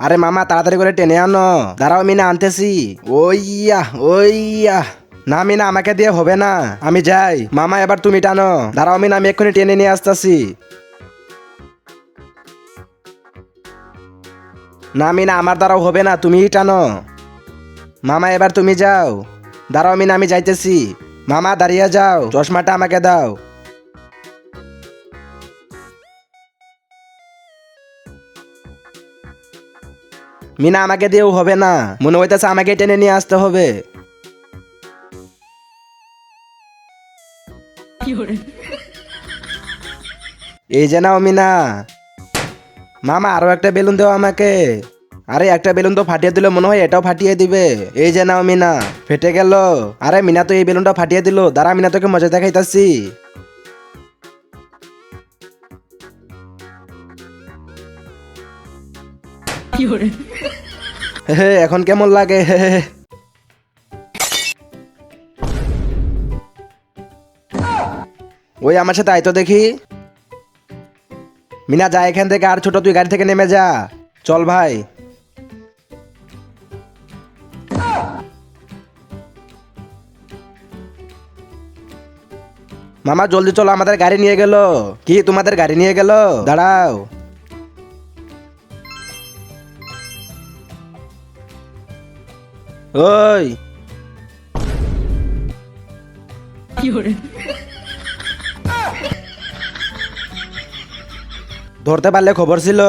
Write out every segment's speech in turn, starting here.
আরে মামা তাড়াতাড়ি করে টেনে আনো, দাঁড়াও মিনা আনতেছি। ওইয়া ওইয়া। না মিনা আমাকে দিয়ে হবে না, আমি যাই। মামা এবার তুমি টানো, দাঁড়াও মিনা আমি এক্ষুনি টেনে নিয়ে আসতেছি। না মিনা আমার দ্বারাও হবে না, তুমিই টানো। মামা এবার তুমি যাও, দাঁড়াও মিনা আমি যাইতেছি। মামা দাঁড়িয়ে যাও, চশমাটা আমাকে দাও। মিনা আমাকে দিয়েও হবে না, মনে হইতেছে আমাকে টেনে নিয়ে আসতে হবে। এই যে নাও মিনা। মামা আরো একটা বেলুন দাও আমাকে। আরে একটা বেলুন তো ফাটিয়ে দিল, মনে হয় এটাও ফাটিয়ে দিবে। এই যে নাও মিনা, ফেটে গেল। আরে মিনা তো এই বেলুনটা ফাটিয়ে দিল, দাঁড়া মিনা তোকে মজা দেখাইতাছি। হে এখন কেমন লাগে? ওই আমার সাথে আয় তো দেখি। মিনা যা এখান থেকে, আর ছোট তুই গাড়ি থেকে নেমে যা। চল ভাই। মামা জলদি চলো, আমাদের গাড়ি নিয়ে গেল। কি তোমাদের গাড়ি নিয়ে গেল? দাঁড়াও। ওই ধরতে পারলে খবর ছিল।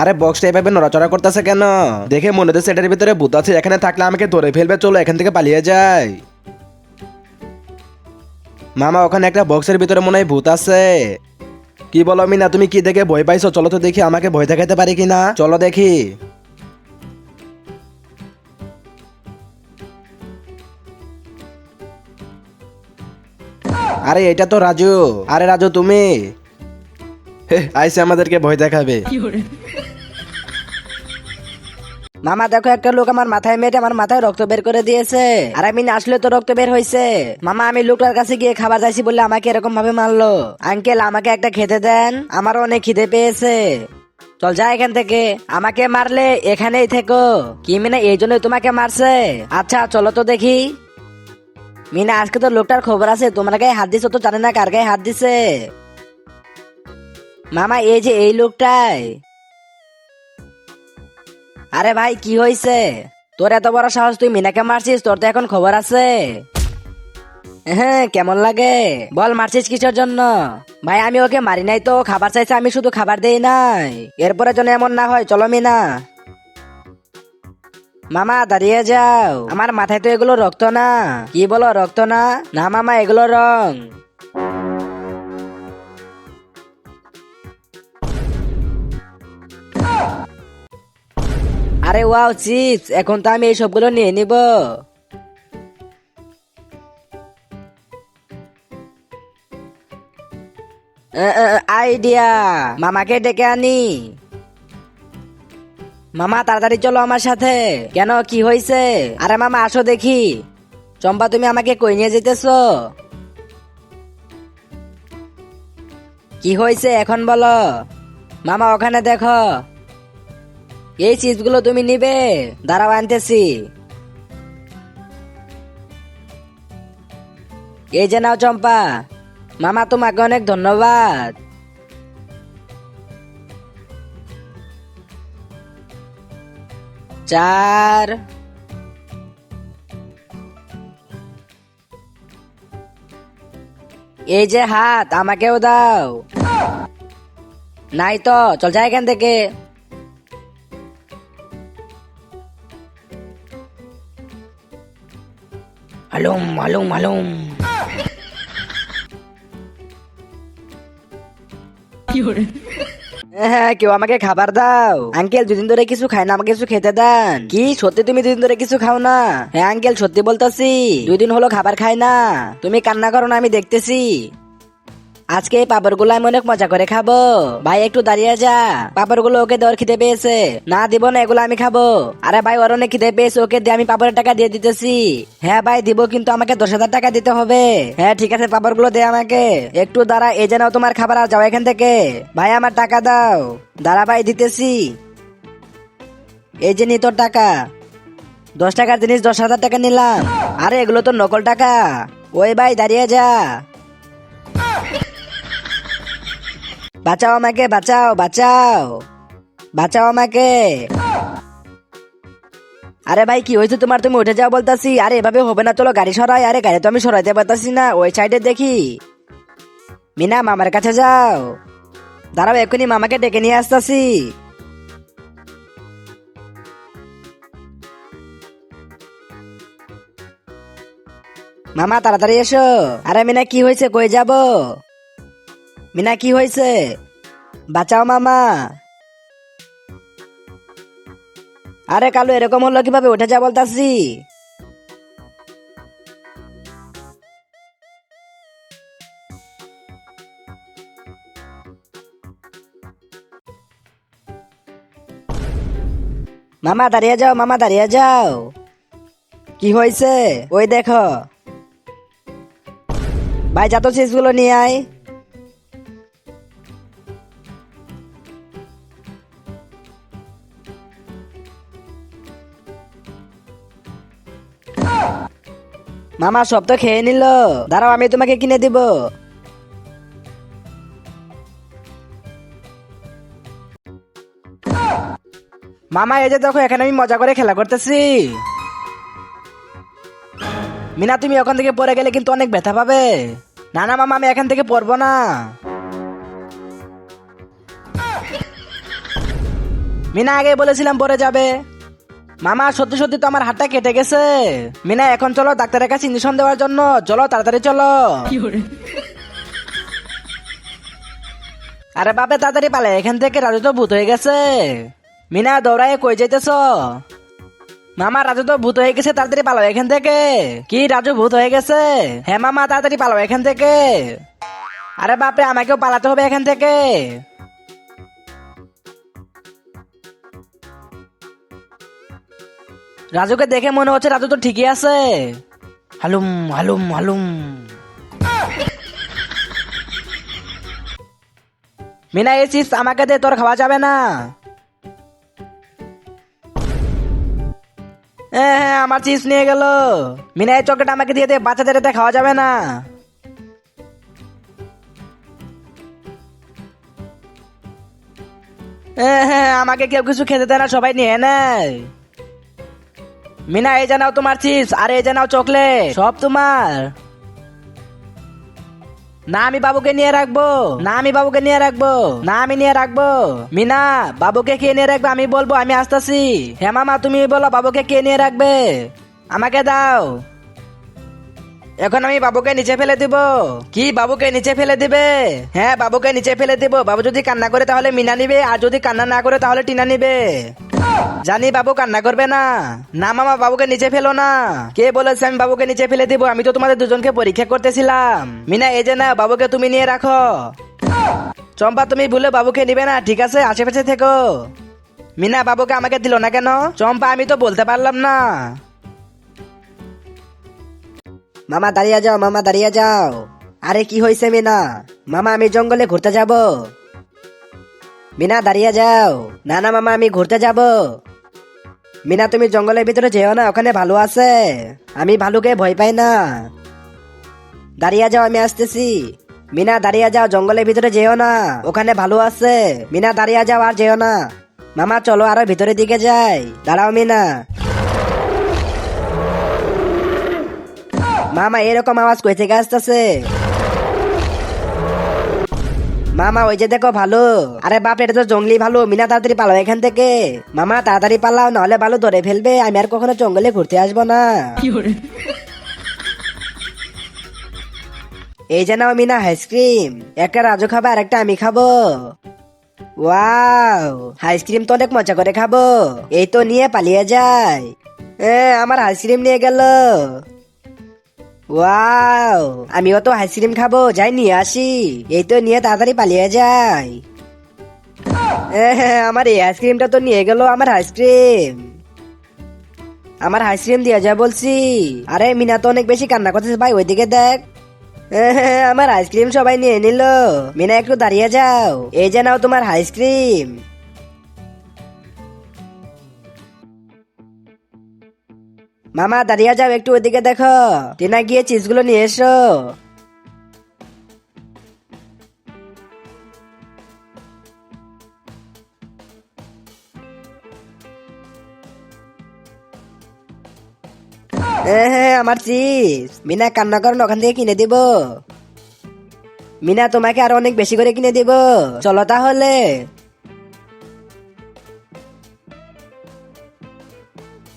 আরে বক্সটা এভাবে নড়াচড়া করতেছে কেন? দেখে মনে হচ্ছে এটার ভিতরে ভূত আছে, এখানে থাকলে আমাকে ধরে ফেলবে। চলো এখান থেকে পালিয়ে যাই। মামা ওখানে একটা বক্সের ভিতরে মনে হয় ভূত আছে। কি বলো মিনা, তুমি কি দেখে ভয় পাইছো? চলো তো দেখি, আমাকে ভয় দেখাতে পারি কিনা, চলো দেখি। আরে এটা তো রাজু। আরে রাজু তুমি? আইসে আমাদেরকে ভয় দেখাবে। মামা দেখো, একটা লোক আমার মাথায় মেরে আমার মাথায় রক্ত বের করে দিয়েছে। আর আমি না আসলে তো রক্ত বের হয়েছে। মামা আমি লোকটার কাছে গিয়ে খাবার চাইছি বলে আমাকে এরকম ভাবে মারলো। আঙ্কেল আমাকে একটা খেতে দেন, আমারও অনেক খিদে পেয়েছে। চল যা এখান থেকে, আমাকে মারলে এখানেই থেকো। কি মিনা এই জন্যই তোমাকে মারছে? আচ্ছা চলো তো দেখি। মিনা আজকে তো লোকটার খবর আছে, তোমার গায়ে হাত দিছো তো জানে না কার গায়ে হাত দিছে। মামা এই যে এই লোকটাই। আরে ভাই কি হয়েছে? তোর এত বড় সাহস, তুই মিনাকে মারছিস? তোর তো এখন খবর আছে। হ্যাঁ কেমন লাগে বল, মারছিস কিসের জন্য? ভাই আমি ওকে মারি নাই তো, খাবার চাইছে, আমি শুধু খাবার দেই নাই। এরপরে যেন এমন না হয়, চলো মিনা। মামা দাঁড়িয়ে যাও, আমার মাথায় তো এগুলো রক্ত না। কি বলো রক্ত না? না মামা এগুলো রং। আরে ওয়াও চিপস, এখন তো আমি এই সবগুলো নিয়ে নিব। আইডিয়া, মামাকে ডেকে আনি। মামা তাড়াতাড়ি চলো আমার সাথে। কেন কি হয়েছে? আরে মামা আসো দেখি। চম্পা তুমি আমাকে কই নিয়ে যেতেছো? কি হয়েছে এখন বলো। মামা ওখানে দেখো, এই চিপসগুলো তুমি নিবে? দাঁড়াও আনতেছি। এই যে নাও চম্পা। মামা তোমাকে অনেক ধন্যবাদ। চার। এই যে হাত, আমাকেও দাও। নাই তো, চল যাই এখান থেকে। হালুম হালুম হালুম। হ্যাঁ কেউ আমাকে খাবার দাও। আঙ্কেল দুদিন ধরে কিছু খাই না, আমাকে কিছু খেতে দেন। কি সত্যি তুমি দুদিন ধরে কিছু খাও না? হ্যাঁ আঙ্কেল সত্যি বলতেছি, 2 দিন হলো খাবার খাই না। তুমি কান্না করো না, আমি দেখতেছি। আজকে এই পাপড়গুলো আমি অনেক মজা করে খাবো। ভাই একটু দাঁড়িয়ে যা, পাপড়গুলো ওকে দেওয়ার খিদে পেয়েছে। না দিব না, এগুলো আমি খাবো। আরে ভাই ওর অনেক খিদে পেয়েছে, ওকে দিয়ে আমি পাপড়ের টাকা দিয়ে দিতেছি। হ্যাঁ ভাই দিব, কিন্তু আমাকে 10,000 টাকা দিতে হবে। হ্যাঁ ঠিক আছে, পাপড়গুলো দে আমাকে। একটু দাঁড়া, এই যে নাও তোমার খাবার, আর যাও এখান থেকে। ভাই আমার টাকা দাও। দাঁড়া ভাই দিতেছি। এই যে নি তোর টাকা। 10 টাকার জিনিস 10,000 টাকা নিলাম। আরে এগুলো তো নকল টাকা। ওই ভাই দাঁড়িয়ে যা। বাঁচাও আমাকে, বাঁচাও বাঁচাও, বাঁচাও আমাকে। আরে ভাই কি হয়েছে তোমার, তুমি উঠে যাও বলতাছি। আরে এভাবে হবে না, চলো গাড়ি সরাই। আরে গাড়ি তো আমি সরাইতে পারতাছি না, ওই সাইডে দেখি। মিনা মামার কাছে যাও। দাঁড়াও এক্ষুনি মামাকে ডেকে নিয়ে আসতাছি। মামা তাড়াতাড়ি এসো। আরে মিনা কি হয়েছে, কই যাব? মিনা কি হয়েছে? বাঁচাও মামা। আরে কালু এরকম হলো কিভাবে, উঠে যা বলতাছি। মামা দাঁড়িয়ে যাও, মামা দাঁড়িয়ে যাও। কি হয়েছে? ওই দেখো। ভাই যা তো চিজগুলো নিয়ে আয়। মামা সব তো খেয়ে নিল, দাঁড়াও আমি তোমাকে কিনে দিব। মামা এই যে দেখো, এখানে আমি মজা করে খেলা করতেছি। মিনা তুমি ওখান থেকে পড়ে গেলে কিন্তু অনেক ব্যথা পাবে। না না মামা, আমি এখান থেকে পড়বো না। মিনা আগে বলেছিলাম পড়ে যাবে। মামা সত্যি সত্যি তো আমার হাতটা কেটে গেছে। মিনা এখন চলো ডাক্তারের কাছে ইঞ্জেকশন দেওয়ার জন্য, চলো তাড়াতাড়ি চলো। আরে বাপে তাড়াতাড়ি পালে এখান থেকে, রাজু তো ভূত হয়ে গেছে। মিনা দৌড়ায় কই যাইতেছ? মামা রাজু তো ভূত হয়ে গেছে, তাড়াতাড়ি পালাও এখান থেকে। কি রাজু ভূত হয়ে গেছে? হ্যাঁ মামা তাড়াতাড়ি পালাও এখান থেকে। আরে বাপরে আমাকেও পালাতে হবে এখান থেকে। রাজুকে দেখে মনে হচ্ছে রাজু তো ঠিকই আছে। হালুম হালুম হালুম। মিনা এই চিপস আমাকে দে, তোর খাওয়া যাবে না। হ্যাঁ আমার চিপস নিয়ে গেল। মিনা এই চকলেট আমাকে দিয়ে দে, বাচ্চাদের এতে খাওয়া যাবে না। হ্যাঁ আমাকে কেউ কিছু খেতে দেয় না, সবাই নিয়ে নেয়। মিনা এই জানাও তোমার চিপস, আর এই জানাও চকলেট, সব তোমার। না আমি বাবুকে নিয়ে রাখবো, না আমি বাবুকে নিয়ে রাখবো, না আমি নিয়ে রাখবো। মিনা বাবুকে কে নিয়ে রাখবে আমি বলবো, আমি আসতেছি। হ্যাঁ মামা তুমি বলো বাবুকে কে নিয়ে রাখবে, আমাকে দাও। এখন আমি বাবুকে নিচে ফেলে দিব। কি বাবুকে নিচে ফেলে দিবে? হ্যাঁ বাবুকে নিচে ফেলে দিব। বাবু যদি কান্না করে তাহলে মিনা নিবে, আর যদি কান্না না করে তাহলে টিনা নিবে। জানি বাবু কান্না করবে না। না মামা বাবুকে নিচে ফেলো না। কে বলেছে আমি বাবুকে নিচে ফেলে দিব? আমি তো তোমাদের দুজনকে পরীক্ষা করতেছিলাম। মিনা এই যে না, বাবুকে তুমি নিয়ে রাখো। চম্পা তুমি ভুলে বাবুকে নিবে না, ঠিক আছে আশেপাশে থেকো। মিনা বাবুকে আমাকে দিল না কেন? চম্পা আমি তো বলতে পারলাম না। মামা দাঁড়িয়ে যাও, মামা দাঁড়িয়ে যাও। আরে কি হয়েছে মিনা? মামা আমি জঙ্গলে ঘুরতে যাব। মিনা দাঁড়িয়ে যাও। না না মামা আমি ঘুরতে যাব। মিনা তুমি জঙ্গলের ভিতরে যেও না, ওখানে ভালু আছে। আমি ভালুকে ভয় পাই না। দাঁড়িয়ে যাও আমি আসতেছি। মিনা দাঁড়িয়ে যাও, জঙ্গলের ভিতরে যেও না, ওখানে ভালু আছে। মিনা দাঁড়িয়ে যাও আর যেও না। মামা চলো আরো ভিতরের দিকে যাই। দাঁড়াও মিনা। মামা এরকম আওয়াজ কই থেকে আসতেছে? মামা ওই যে দেখো ভালো। আরে বাপ এটা তো জঙ্গলি ভালো। মিনা তাড়াতাড়ি পালাও এখান থেকে। মামা তাড়াতাড়ি পালাও, নাহলে ভালো ধরে ফেলবে। আমি আর কখনো জঙ্গলে ঘুরতে আসবো না। এই যে নাও মিনা আইসক্রিম। একটা রাজু খাবে আর একটা আমি খাবো। ওয়াও আইসক্রিম তো অনেক মজা করে খাবো। এই তো নিয়ে পালিয়ে যায়। আমার আইসক্রিম নিয়ে গেল। ওয়াও, আমিও তো আইসক্রিম খাবো, যাই নিয়ে আসি। এই তো নিয়ে তাড়াতাড়ি পালিয়ে যাই। আমার এই আইসক্রিমটা তো নিয়ে গেল, আমার আইসক্রিম। আমার আইসক্রিম দিয়ে যা বলছি। আরে মিনা তো অনেক বেশি কান্না করতেছে ভাই, ওইদিকে দেখ। আমার আইসক্রিম সবাই নিয়ে নিল। মিনা একটু দাঁড়িয়ে যাও, এই যে নাও তোমার আইসক্রিম। মামা দাঁড়িয়ে যাও একটু, ওইদিকে দেখো। টিনা গিয়ে চিজগুলো নিয়ে এসো। আমার চিপস। মিনা কান্না করেন, ওখান থেকে কিনে দিব। মিনা তোমাকে আরো অনেক বেশি করে কিনে দিব, চলো তাহলে।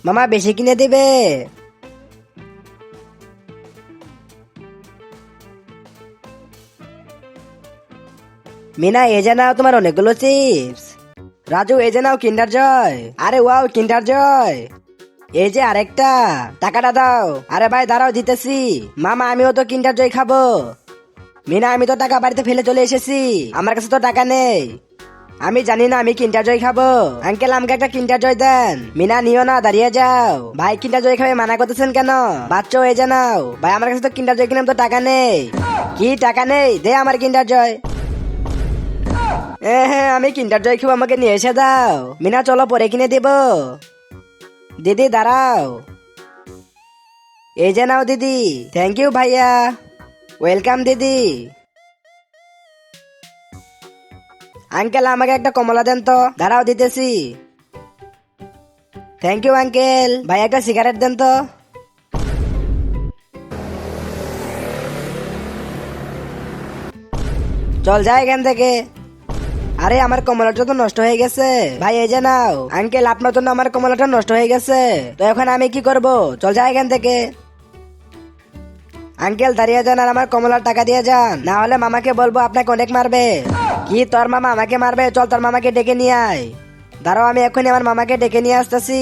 মামা বেশি কিনে দিবে। মিনা এই যে নাও তোমার অনেকগুলো চিপস। রাজু এই যে নাও কিন্ডার জয়। আরে ওয়াও, কিন্ডার জয়। এই যে আরেকটা, টাকাটা দাও। আরে ভাই দাঁড়াও, দিতেছি। মামা আমিও তো কিন্ডার জয় খাবো। মিনা আমি তো টাকা বাড়িতে ফেলে চলে এসেছি, আমার কাছে তো টাকা নেই। আমি জানি না, আমি কিন্ডার জয় খাবো। আঙ্কেল আমাকে একটা কিন্ডার জয় দেন। মিনা নিও না, দাঁড়িয়ে যাও। ভাই কিন্ডার জয় খাবে মানা করতেছেন কেন? বাচ্চা এই যে নাও। ভাই আমার কাছে তো কিন্ডার জয় কিনলাম, তো টাকা নেই। কি টাকা নেই? দে আমার কিন্ডার জয়। হ্যাঁ আমি কিন্ডার জয় খাবো, আমাকে নিয়ে এসে দাও। মিনা চলো পরে কিনে দিব। দিদি দাঁড়াও। এই যে নাও দিদি। থ্যাংক ইউ ভাইয়া। ওয়েলকাম দিদি। আঙ্কেল আমাকে একটা কমলা দেন তো। দাঁড়াও দিতেছি। Thank you uncle. ভাই একটা সিগারেট দেন তো। চল যাই এখান থেকে। আরে আমার কমলাটা তো নষ্ট হয়ে গেছে। ভাই এই যে নাও। আঙ্কেল আপনার জন্য আমার কমলাটা নষ্ট হয়ে গেছে, তো এখন আমি কি করব? চল যাই এখান থেকে। আঙ্কেল দাঁড়িয়ে যান আর আমার কমলার টাকা দিয়ে যান, না হলে মামাকে বলবো আপনাকে অনেক মারবে। কি তোর মামা আমাকে মারবে? চল তোর মামাকে ডেকে নিয়ে আয়। দাঁড়াও আমি এখনই আমার মামাকে ডেকে নিয়ে আসতেছি।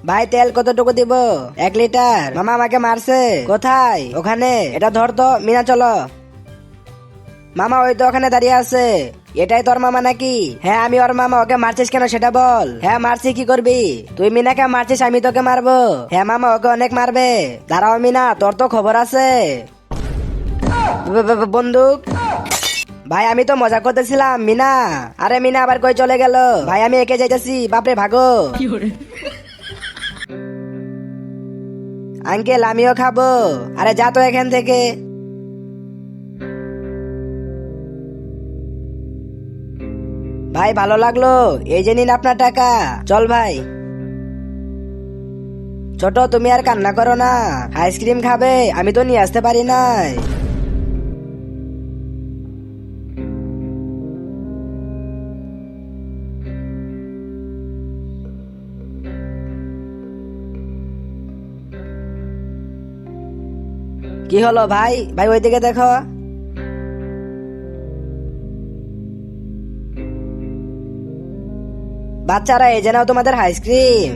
ভাই তেল কতটুকু দিব? 1 লিটার। মামা আমাকে মারছে। কোথায়? ওখানে। এটা ধর তো। মিনা চলো। মামা ওই তো ওখানে দাঁড়িয়ে আছে। এটাই তোর মামা নাকি? হ্যাঁ আমি ওর মামা। ওকে মারছিস কেন সেটা বল। হ্যাঁ মারছি, কি করবি? তুই মিনাকে মারছিস, আমি তোকে মারবো? হ্যাঁ মামা ওকে অনেক মারবে। দাঁড়াও মিনা, তোর তো খবর আছে। বন্দুক। ভাই আমি তো মজা করতেছিলাম। মিনা, আরে মিনা আবার কই চলে গেল? ভাই আমি একে যাইতেছি, বাপরে ভাগো। আঙ্কেল আমিও খাবো। আরে যা তো এখান থেকে। ভাই ভালো লাগলো, এই যে নিন আপনার টাকা। চল ভাই। ছোট তুমি আর কান্না করো না, আইসক্রিম খাবে, আমি তো নিয়ে আসতে পারি নাই। কি হলো ভাই? ভাই ওইদিকে দেখো। বাচ্চারা এই যে নাও তোমাদের আইসক্রিম।